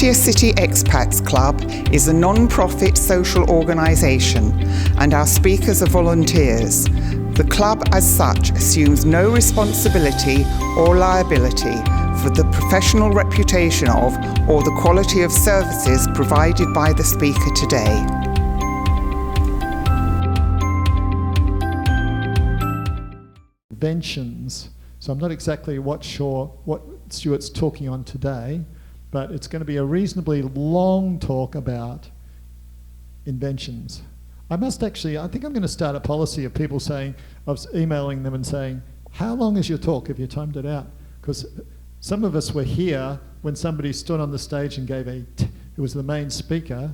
Victoria City Expats Club is a non-profit social organisation and our speakers are volunteers. The club as such assumes no responsibility or liability for the professional reputation of or the quality of services provided by the speaker today. Inventions. So I'm not exactly sure what Stuart's talking on today, but it's going to be a reasonably long talk about inventions. I think I'm going to start a policy of people saying, I was emailing them and saying, how long is your talk? Have you timed it out? Because some of us were here when somebody stood on the stage and gave it was the main speaker,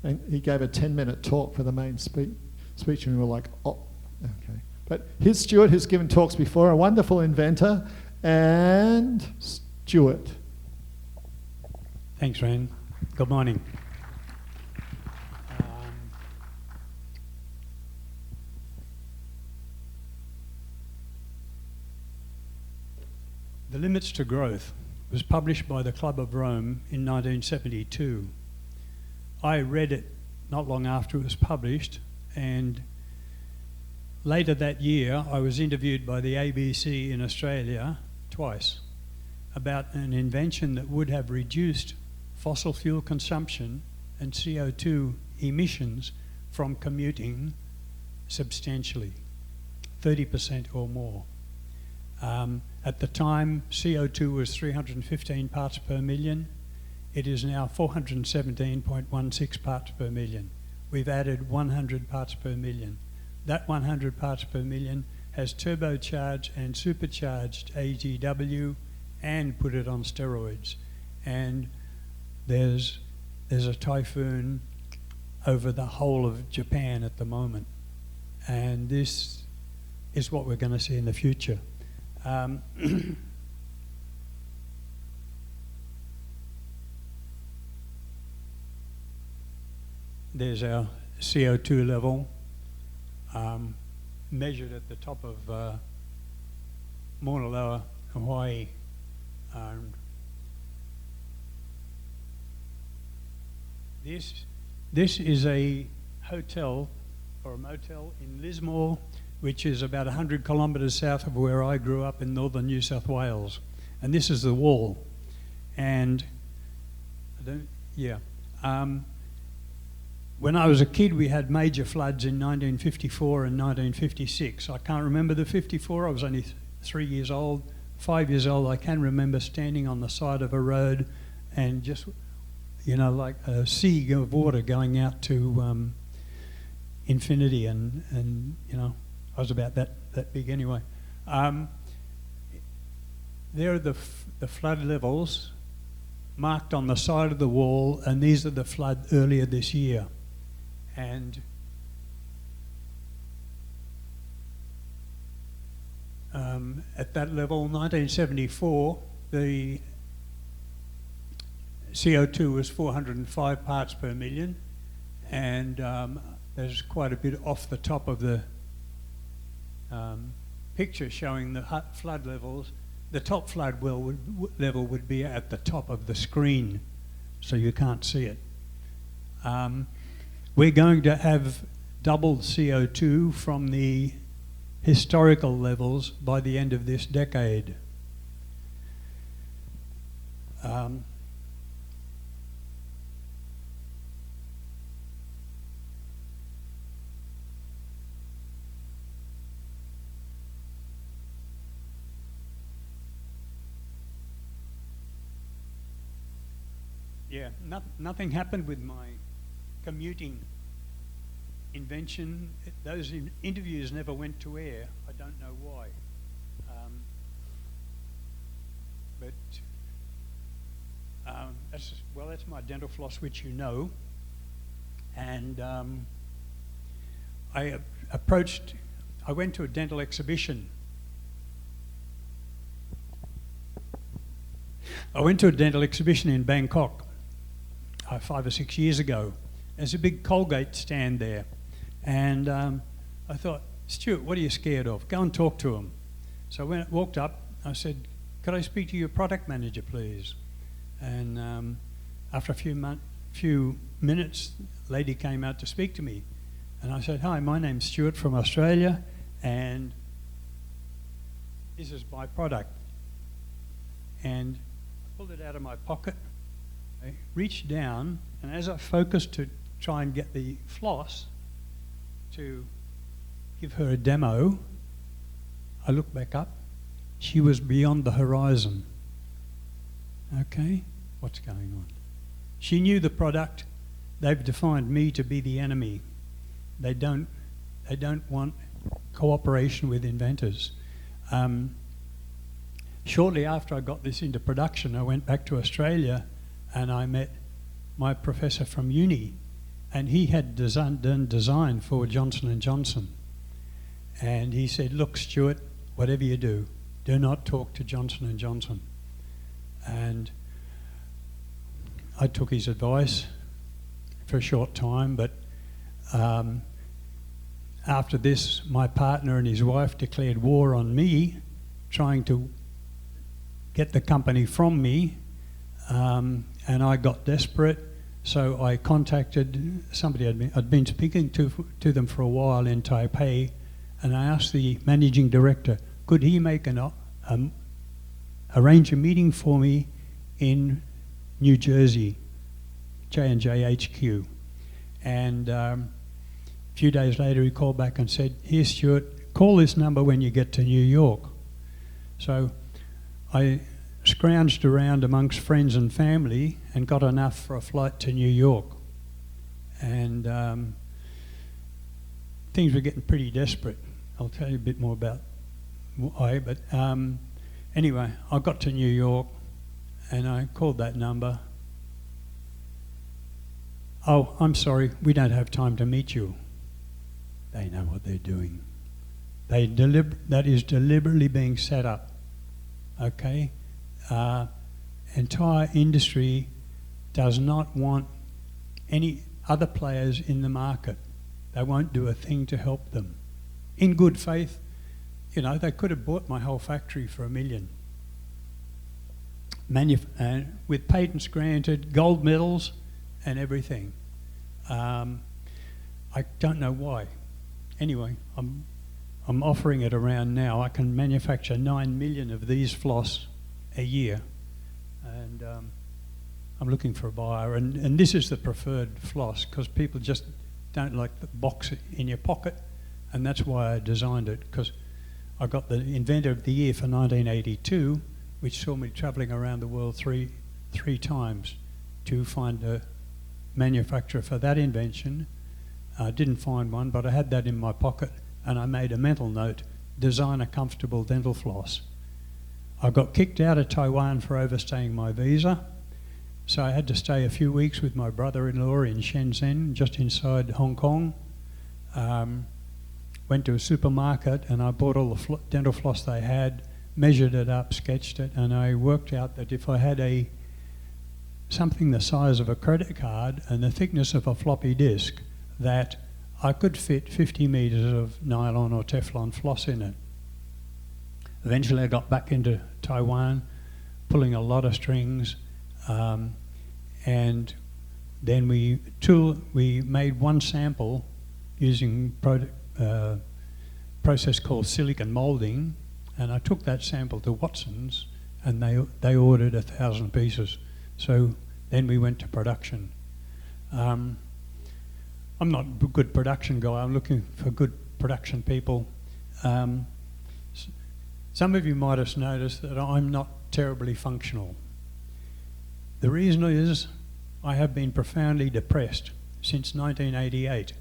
and he gave a 10-minute talk for the main speech, and we were like, oh, okay. But here's Stuart, who's given talks before, a wonderful inventor, and Stuart. Thanks, Ren. Good morning. The Limits to Growth was published by the Club of Rome in 1972. I read it not long after it was published, and later that year I was interviewed by the ABC in Australia twice about an invention that would have reduced fossil fuel consumption and CO2 emissions from commuting substantially, 30% or more. At the time, CO2 was 315 parts per million. It is now 417.16 parts per million. We've added 100 parts per million. That 100 parts per million has turbocharged and supercharged AGW and put it on steroids. And there's a typhoon over the whole of Japan at the moment. And this is what we're going to see in the future. There's our CO2 level measured at the top of Mauna Loa, Hawaii. This is a hotel or a motel in Lismore, which is about 100 kilometres south of where I grew up in northern New South Wales. And this is the wall. And when I was a kid, we had major floods in 1954 and 1956. I can't remember the 54, I was only 3 years old. 5 years old, I can remember standing on the side of a road and just, like a sea of water going out to infinity, and I was about that big anyway. There are the flood levels marked on the side of the wall, and these are the flood earlier this year. And at that level, 1974, the CO2 was 405 parts per million, and there's quite a bit off the top of the picture showing the flood levels. The top flood level would be at the top of the screen, so you can't see it. We're going to have doubled CO2 from the historical levels by the end of this decade. Yeah, nothing happened with my commuting invention. Those interviews never went to air. I don't know why. That's my dental floss, which you know. And I went to a dental exhibition. I went to a dental exhibition in Bangkok 5 or 6 years ago. There's a big Colgate stand there. And I thought, Stuart, what are you scared of? Go and talk to him. So I walked up, I said, could I speak to your product manager, please? And after a few minutes, a lady came out to speak to me. And I said, "Hi, my name's Stuart from Australia, and this is my product." And I pulled it out of my pocket, I reached down, and as I focused to try and get the floss to give her a demo, I looked back up. She was beyond the horizon. Okay, what's going on? She knew the product. They've defined me to be the enemy. They don't want cooperation with inventors. Shortly after I got this into production, I went back to Australia and I met my professor from uni, and he had done design for Johnson & Johnson. And he said, "Look, Stuart, whatever you do not talk to Johnson & Johnson." And I took his advice for a short time, but after this, my partner and his wife declared war on me, trying to get the company from me, and I got desperate. So I contacted somebody I'd been speaking to them for a while in Taipei, and I asked the managing director, could he make arrange a meeting for me in New Jersey, J&J HQ. And a few days later he called back and said, "Here, Stuart, call this number when you get to New York." So I scrounged around amongst friends and family and got enough for a flight to New York. And things were getting pretty desperate. I'll tell you a bit more about why, but anyway, I got to New York and I called that number. "Oh, I'm sorry, we don't have time to meet you." They know what they're doing. That is deliberately being set up, okay? Entire industry does not want any other players in the market. They won't do a thing to help them. In good faith, you know, they could have bought my whole factory for $1 million. With patents granted, gold medals and everything. I don't know why. Anyway, I'm offering it around now. I can manufacture 9 million of these floss a year, and I'm looking for a buyer. And this is the preferred floss because people just don't like the box in your pocket, and that's why I designed it, because I got the Inventor of the Year for 1982, which saw me travelling around the world three times to find a manufacturer for that invention. I didn't find one, but I had that in my pocket, and I made a mental note: design a comfortable dental floss. I got kicked out of Taiwan for overstaying my visa, so I had to stay a few weeks with my brother-in-law in Shenzhen, just inside Hong Kong. Went to a supermarket and I bought all the dental floss they had, measured it up, sketched it, and I worked out that if I had something the size of a credit card and the thickness of a floppy disk, that I could fit 50 metres of nylon or Teflon floss in it. Eventually I got back into Taiwan, pulling a lot of strings, and then we made one sample using process called silicon moulding, and I took that sample to Watson's, and they ordered 1,000 pieces. So then we went to production. I'm not a good production guy. I'm looking for good production people. Some of you might have noticed that I'm not terribly functional. The reason is I have been profoundly depressed since 1988,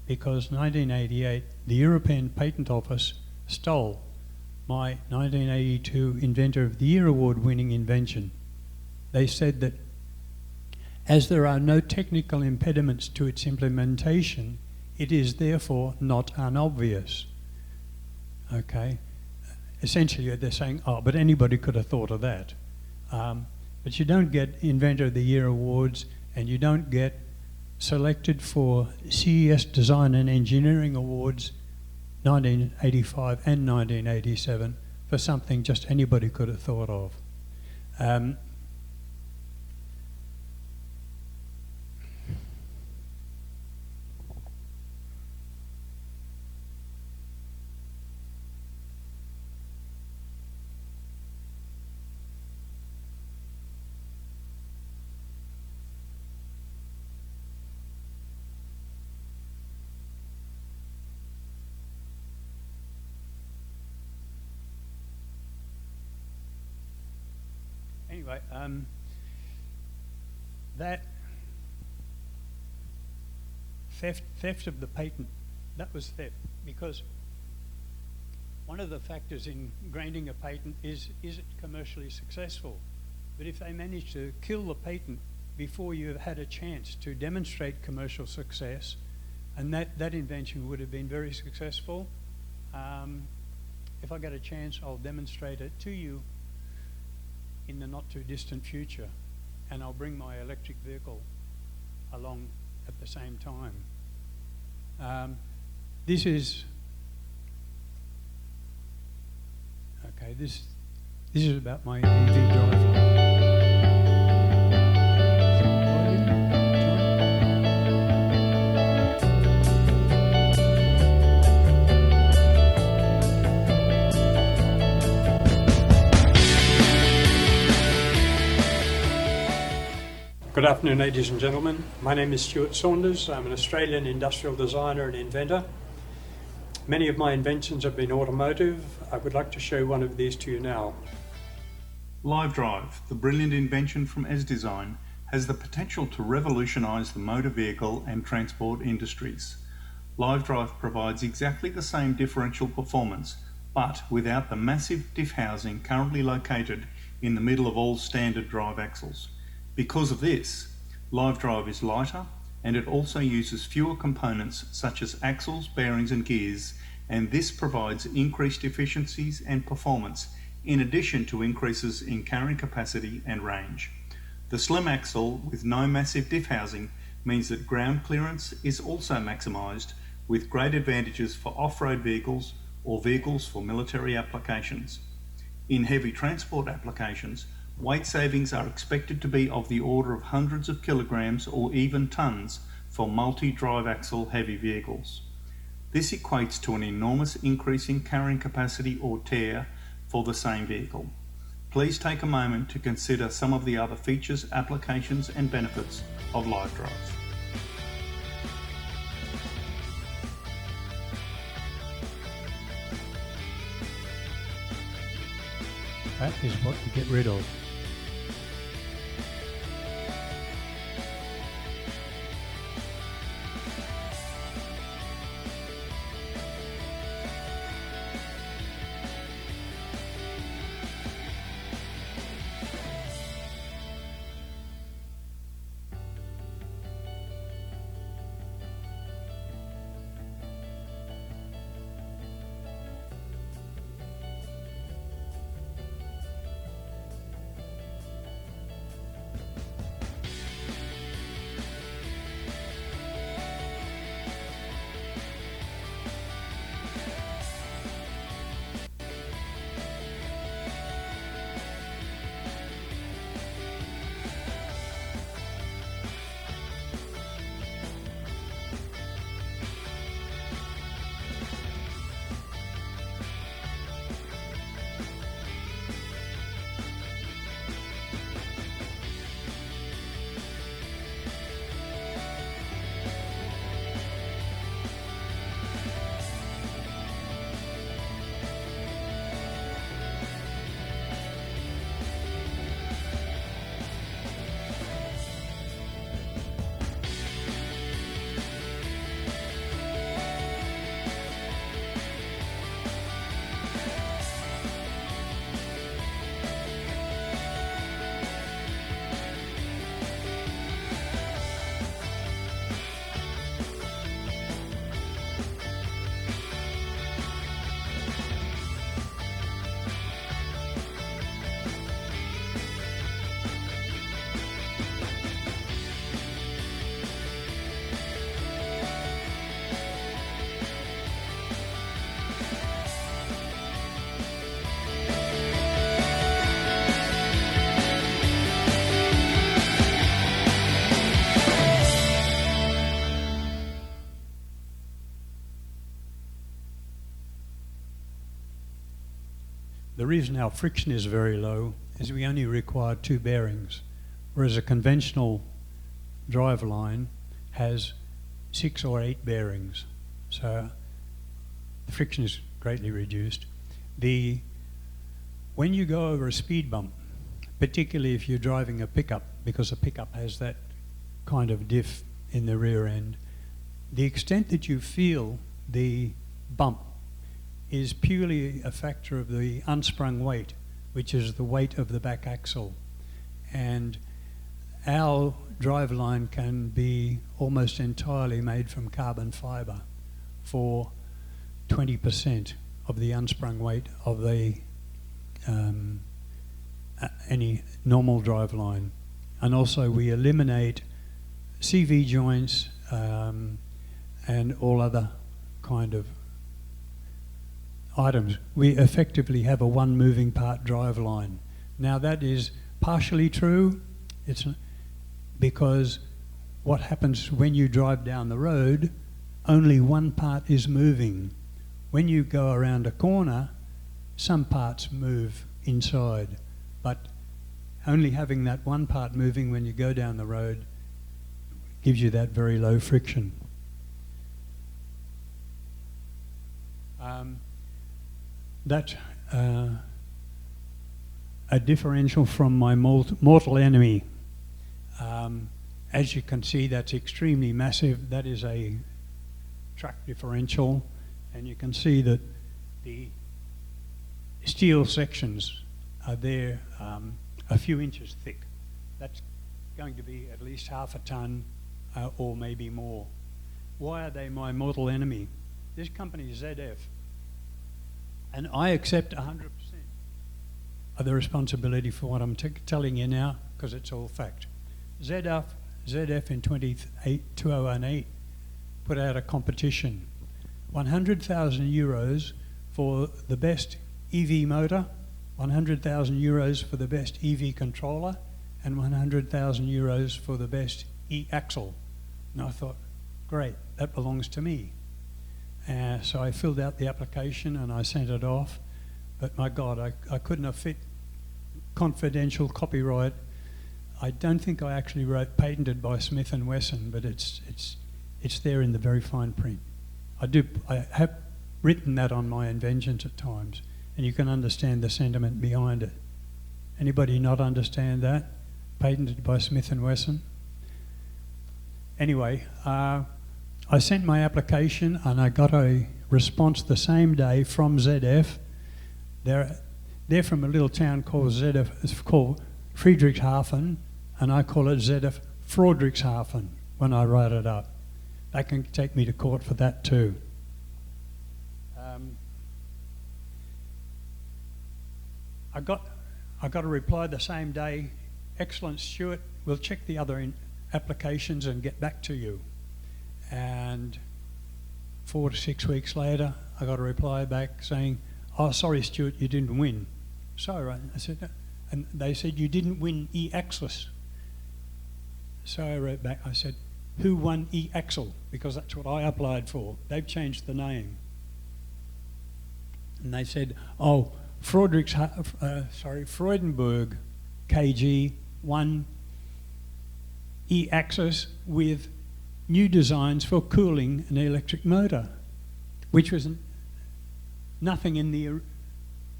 because 1988 the European Patent Office stole my 1982 Inventor of the Year award winning invention. They said that as there are no technical impediments to its implementation, it is therefore not unobvious. Okay? Essentially they're saying, oh, but anybody could have thought of that. But you don't get Inventor of the Year awards, and you don't get selected for CES Design and Engineering Awards 1985 and 1987 for something just anybody could have thought of. anyway, that theft of the patent, that was theft, because one of the factors in granting a patent is it commercially successful? But if they manage to kill the patent before you've had a chance to demonstrate commercial success, and that invention would have been very successful, if I get a chance, I'll demonstrate it to you in the not too distant future, and I'll bring my electric vehicle along at the same time. This is okay. This is about my EV drive. Good afternoon, ladies and gentlemen. My name is Stuart Saunders. I'm an Australian industrial designer and inventor. Many of my inventions have been automotive. I would like to show one of these to you now. LiveDrive, the brilliant invention from AsDesign, has the potential to revolutionise the motor vehicle and transport industries. LiveDrive provides exactly the same differential performance, but without the massive diff housing currently located in the middle of all standard drive axles. Because of this, LiveDrive is lighter, and it also uses fewer components such as axles, bearings and gears, and this provides increased efficiencies and performance in addition to increases in carrying capacity and range. The slim axle with no massive diff housing means that ground clearance is also maximised, with great advantages for off-road vehicles or vehicles for military applications. In heavy transport applications, weight savings are expected to be of the order of hundreds of kilograms or even tons for multi-drive axle heavy vehicles. This equates to an enormous increase in carrying capacity or tear for the same vehicle. Please take a moment to consider some of the other features, applications and benefits of LiveDrive. That is what you get rid of. The reason our friction is very low is we only require 2 bearings, whereas a conventional driveline has 6 or 8 bearings. So the friction is greatly reduced. When you go over a speed bump, particularly if you're driving a pickup, because a pickup has that kind of diff in the rear end. The extent that you feel the bump is purely a factor of the unsprung weight, which is the weight of the back axle. And our driveline can be almost entirely made from carbon fibre for 20% of the unsprung weight of the any normal driveline. And also we eliminate CV joints and all other kind of items. We effectively have a one moving part driveline. Now that is partially true. It's because what happens when you drive down the road, only one part is moving. When you go around a corner, some parts move inside, but only having that one part moving when you go down the road gives you that very low friction. That's a differential from my mortal enemy. As you can see, that's extremely massive. That is a truck differential, and you can see that the steel sections are there a few inches thick. That's going to be at least half a ton or maybe more. Why are they my mortal enemy? This company is ZF, and I accept 100% of the responsibility for what I'm telling you now, because it's all fact. ZF in 2008 put out a competition, 100,000 euros for the best EV motor, 100,000 euros for the best EV controller, and 100,000 euros for the best e-axle. And I thought, great, that belongs to me. So I filled out the application and I sent it off, but my God, I couldn't have fit confidential copyright. I don't think I actually wrote patented by Smith & Wesson, but it's there in the very fine print. I have written that on my inventions at times, and you can understand the sentiment behind it. Anybody not understand that? Patented by Smith & Wesson? Anyway, I sent my application and I got a response the same day from ZF. They're from a little town called it's called Friedrichshafen, and I call it ZF Friedrichshafen when I write it up. They can take me to court for that too. I got a reply the same day. Excellent, Stuart. We'll check the other applications and get back to you. And 4 to 6 weeks later, I got a reply back saying, "Oh, sorry, Stuart, you didn't win." So I said, and they said, "You didn't win e-axis." So I wrote back, I said, "Who won e-axle?" Because that's what I applied for. They've changed the name. And they said, "Oh, Freudenberg KG won e-axis with new designs for cooling an electric motor," which was nothing in the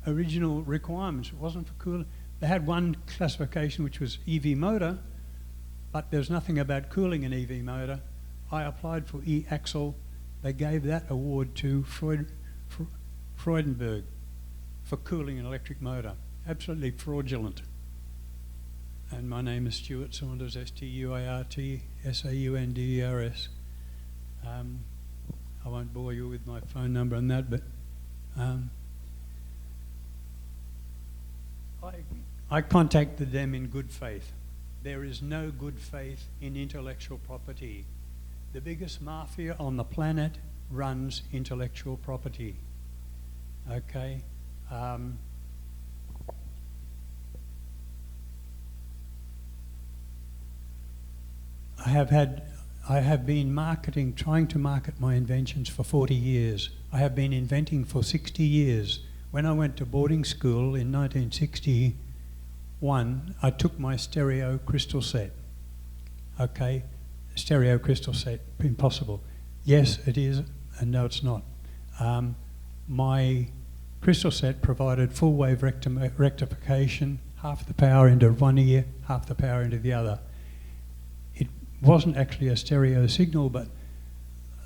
original requirements. It wasn't for cooling. They had one classification which was EV motor, but there's nothing about cooling an EV motor. I applied for e-axle. They gave that award to Freudenberg for cooling an electric motor. Absolutely fraudulent. And my name is Stuart Saunders, STUART-SAUNDERS. I won't bore you with my phone number and that, but I contacted them in good faith. There is no good faith in intellectual property. The biggest mafia on the planet runs intellectual property. Okay? I have been trying to market my inventions for 40 years. I have been inventing for 60 years. When I went to boarding school in 1961, I took my stereo crystal set. Okay, stereo crystal set, impossible. Yes, it is, and no, it's not. My crystal set provided full wave rectification half the power into one ear, half the power into the other. It wasn't actually a stereo signal, but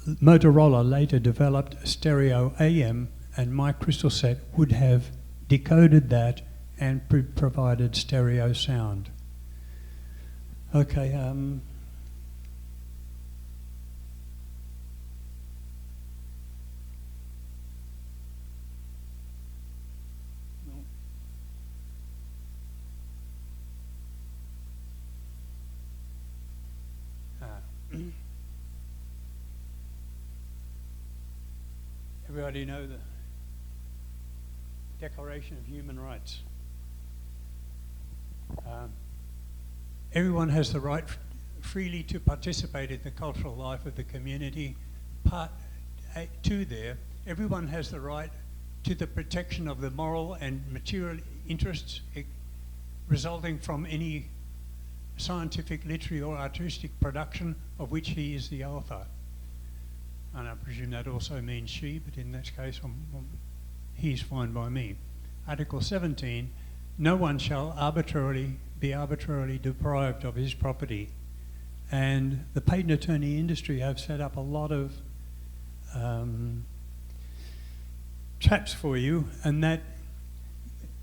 Motorola later developed a stereo AM, and my crystal set would have decoded that and provided stereo sound. Okay, everybody know the Declaration of Human Rights. Everyone has the right freely to participate in the cultural life of the community. Part 2 there, everyone has the right to the protection of the moral and material interests resulting from any scientific, literary or artistic production of which he is the author. And I presume that also means she, but in this case, he's fine by me. Article 17, no one shall be arbitrarily deprived of his property. And the patent attorney industry have set up a lot of traps for you, and that,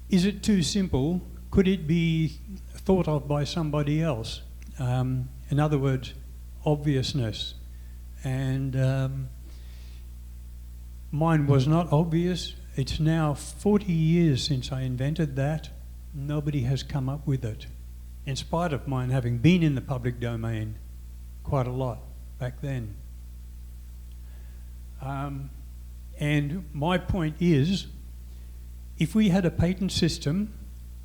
is it too simple? Could it be thought of by somebody else? In other words, obviousness. And mine was not obvious. It's now 40 years since I invented that. Nobody has come up with it, in spite of mine having been in the public domain quite a lot back then. And my point is, if we had a patent system,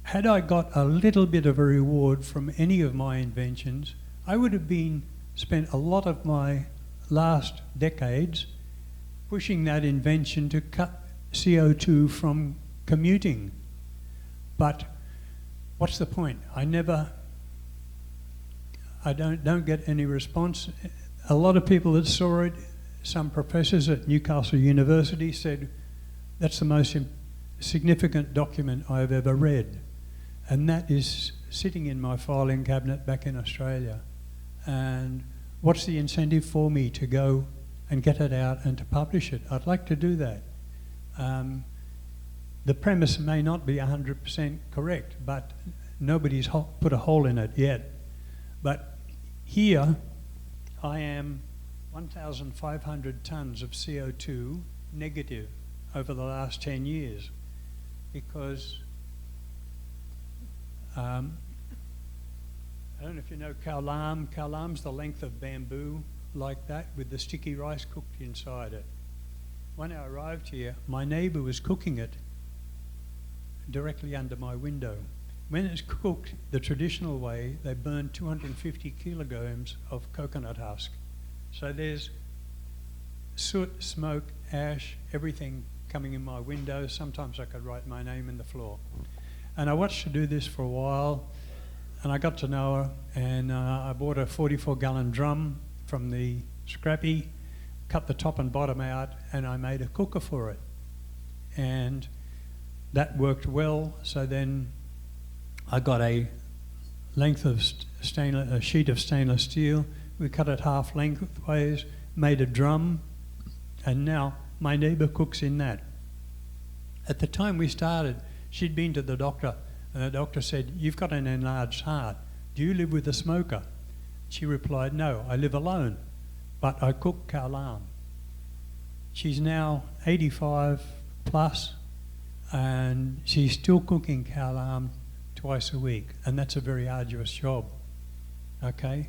had I got a little bit of a reward from any of my inventions, I would have spent a lot of my last decades pushing that invention to cut CO2 from commuting. But what's the point? I don't get any response. A lot of people that saw it, some professors at Newcastle University said, that's the most significant document I've ever read. And that is sitting in my filing cabinet back in Australia. And what's the incentive for me to go and get it out and to publish it? I'd like to do that. The premise may not be 100% correct, but nobody's put a hole in it yet. But here I am 1,500 tonnes of CO2 negative over the last 10 years because I don't know if you know kaulam. Kaulam's the length of bamboo like that with the sticky rice cooked inside it. When I arrived here, my neighbour was cooking it directly under my window. When it's cooked the traditional way, they burn 250 kilograms of coconut husk. So there's soot, smoke, ash, everything coming in my window. Sometimes I could write my name in the floor. And I watched her do this for a while, and I got to know her, and I bought a 44-gallon drum from the scrappy, cut the top and bottom out, and I made a cooker for it. And that worked well, so then I got a length of a sheet of stainless steel. We cut it half lengthways, made a drum, and now my neighbour cooks in that. At the time we started, she'd been to the doctor, and the doctor said, "You've got an enlarged heart. Do you live with a smoker?" She replied, "No, I live alone, but I cook kaulam." She's now 85 plus, and she's still cooking kaulam twice a week, and that's a very arduous job, okay?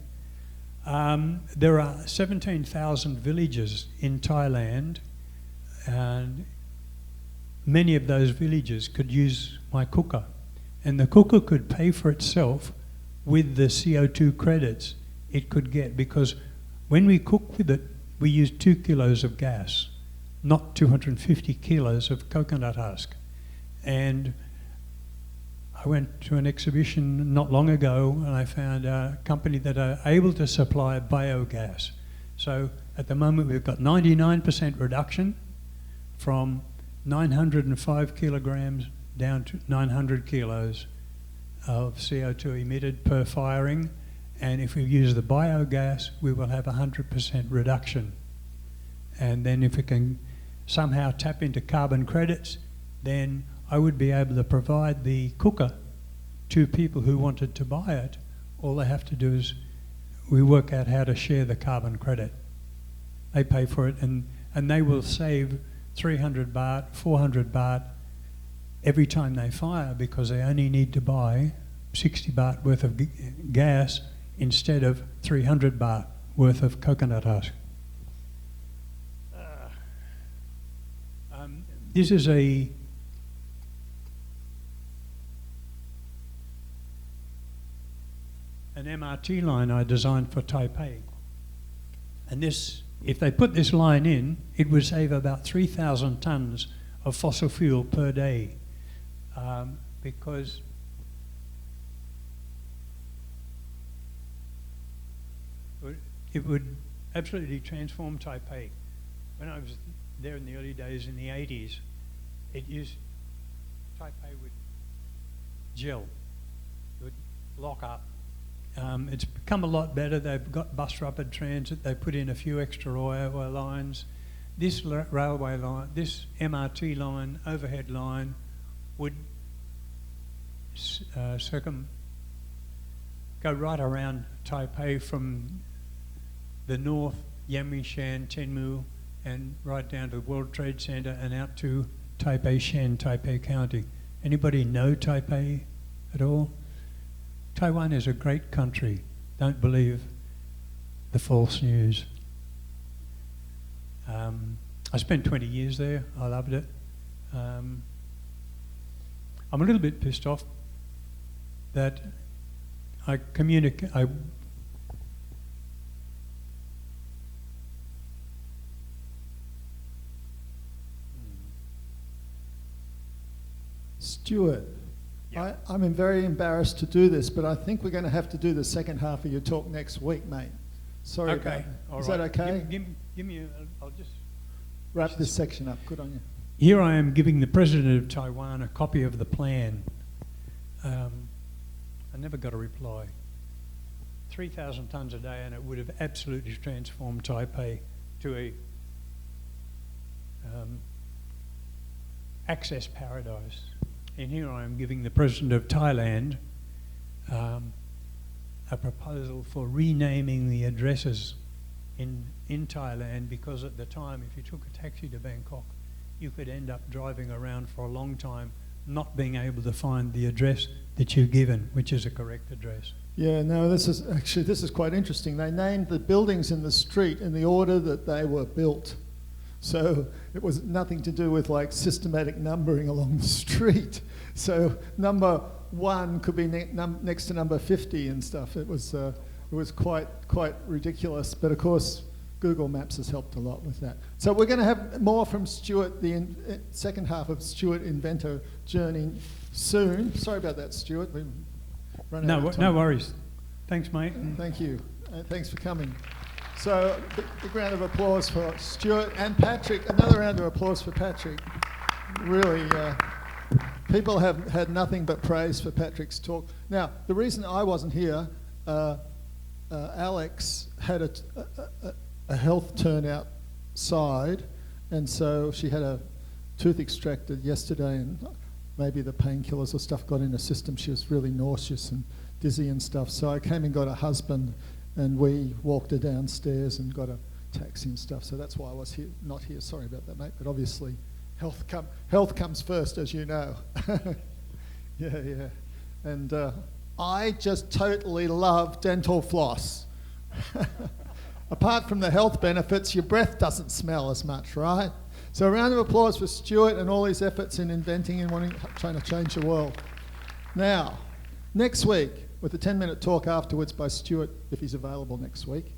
There are 17,000 villages in Thailand, and many of those villages could use my cooker, and the cooker could pay for itself with the CO2 credits it could get, because when we cook with it, we use 2 kilos of gas, not 250 kilos of coconut husk. And I went to an exhibition not long ago, and I found a company that are able to supply biogas. So at the moment we've got 99% reduction from 905 kilograms down to 900 kilos of CO2 emitted per firing, and if we use the biogas, we will have 100% reduction. And then if we can somehow tap into carbon credits, then I would be able to provide the cooker to people who wanted to buy it. All they have to do is we work out how to share the carbon credit. They pay for it, and they will save 300 baht, 400 baht every time they fire, because they only need to buy 60 baht worth of gas instead of 300 baht worth of coconut husk. This is an MRT line I designed for Taipei. And this, if they put this line in, it would save about 3,000 tonnes of fossil fuel per day, because it would absolutely transform Taipei. When I was there in the early days in the 80s, Taipei would gel, it would lock up. It's become a lot better. They've got bus rapid transit. They put in a few extra railway lines. This railway line, this MRT line, overhead line, would go right around Taipei from the north, Yangmingshan, Tenmu, and right down to the World Trade Center and out to Taipei Shan, Taipei County. Anybody know Taipei at all? Taiwan is a great country. Don't believe the false news. I spent 20 years there. I loved it. I'm a little bit pissed off that I communicate. Stuart, Yep. I'm very embarrassed to do this, but I think we're going to have to do the second half of your talk next week, mate. Sorry about Okay, that. all Is right. that okay? Give me I'll just... Wrap this section up. Good on you. Here I am giving the President of Taiwan a copy of the plan. I never got a reply. 3,000 tonnes a day, and it would have absolutely transformed Taipei to a access paradise. And here I am giving the President of Thailand a proposal for renaming the addresses in Thailand, because at the time, if you took a taxi to Bangkok, you could end up driving around for a long time not being able to find the address that you've given, which is a correct address. Yeah, no, this is quite interesting. They named the buildings in the street in the order that they were built. So it was nothing to do with like systematic numbering along the street. So number 1 could be next to number 50 and stuff. It was quite ridiculous. But of course, Google Maps has helped a lot with that. So we're going to have more from Stuart, the second half of Stuart Inventor Journey soon. Sorry about that, Stuart. We've run out of time. No worries. Thanks, mate. Thank you. Thanks for coming. So big round of applause for Stuart and Patrick. Another round of applause for Patrick. Really, people have had nothing but praise for Patrick's talk. Now, the reason I wasn't here, Alex had a health turn outside, and so she had a tooth extracted yesterday, and maybe the painkillers or stuff got in her system. She was really nauseous and dizzy and stuff. So I came and got her husband, and we walked her downstairs and got a taxi and stuff. So that's why I was not here. Sorry about that, mate. But obviously, health comes first, as you know. Yeah. And I just totally love dental floss. Apart from the health benefits, your breath doesn't smell as much, right? So a round of applause for Stuart and all his efforts in inventing and trying to change the world. Now, next week, with a 10-minute talk afterwards by Stuart, if he's available next week,